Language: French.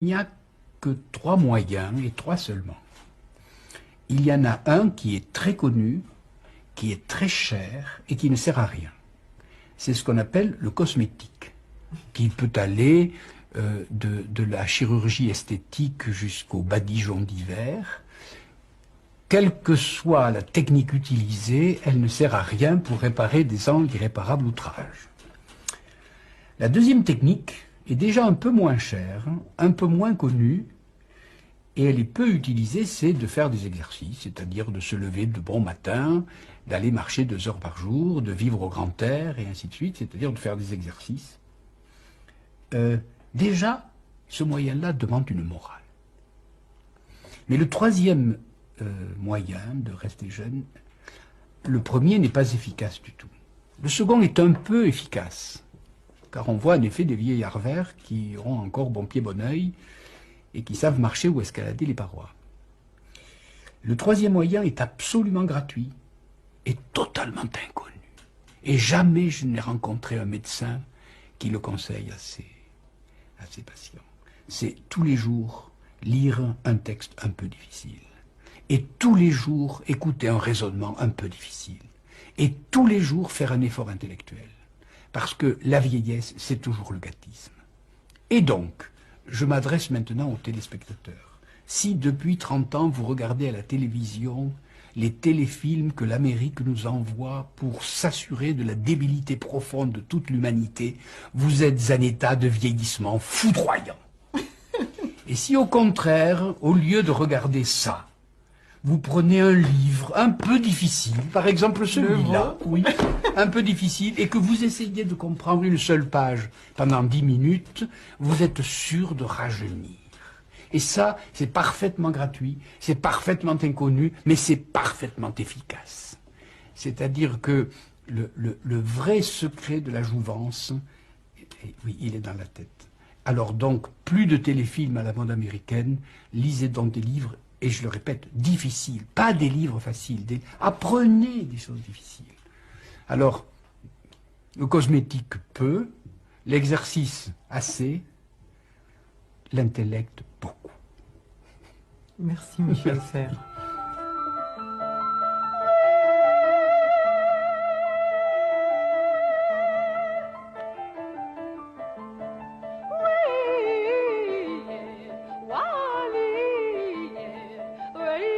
Il n'y a que 3 moyens, et 3 seulement. Il y en a un qui est très connu, qui est très cher et qui ne sert à rien. C'est ce qu'on appelle le cosmétique, qui peut aller de la chirurgie esthétique jusqu'au badigeon d'hiver. Quelle que soit la technique utilisée, elle ne sert à rien pour réparer des angles d'irréparable outrage. La deuxième technique est déjà un peu moins chère, un peu moins connue, et elle est peu utilisée, c'est de faire des exercices, c'est-à-dire de se lever de bon matin, d'aller marcher 2 heures par jour, de vivre au grand air, et ainsi de suite, c'est-à-dire de faire des exercices. Déjà, ce moyen-là demande une morale. Mais le troisième moyen de rester jeune, le premier n'est pas efficace du tout. Le second est un peu efficace, car on voit en effet des vieillards verts qui ont encore bon pied bon oeil et qui savent marcher ou escalader les parois. Le troisième moyen est absolument gratuit et totalement inconnu. Et jamais je n'ai rencontré un médecin qui le conseille à ses patients. C'est tous les jours lire un texte un peu difficile. Et tous les jours écouter un raisonnement un peu difficile. Et tous les jours faire un effort intellectuel. Parce que la vieillesse, c'est toujours le gâtisme. Et donc, je m'adresse maintenant aux téléspectateurs. Si depuis 30 ans, vous regardez à la télévision les téléfilms que l'Amérique nous envoie pour s'assurer de la débilité profonde de toute l'humanité, vous êtes en état de vieillissement foudroyant. Et si au contraire, au lieu de regarder ça, vous prenez un livre un peu difficile, par exemple celui-là, oui, un peu difficile, et que vous essayez de comprendre une seule page pendant 10 minutes, vous êtes sûr de rajeunir. Et ça, c'est parfaitement gratuit, c'est parfaitement inconnu, mais c'est parfaitement efficace. C'est-à-dire que le vrai secret de la jouvence, oui, il est dans la tête. Alors donc, plus de téléfilms à la mode américaine, lisez donc des livres, et je le répète, difficiles, pas des livres faciles, apprenez des choses difficiles. Alors, le cosmétique peu, l'exercice assez, l'intellect beaucoup. Merci Michel Serres.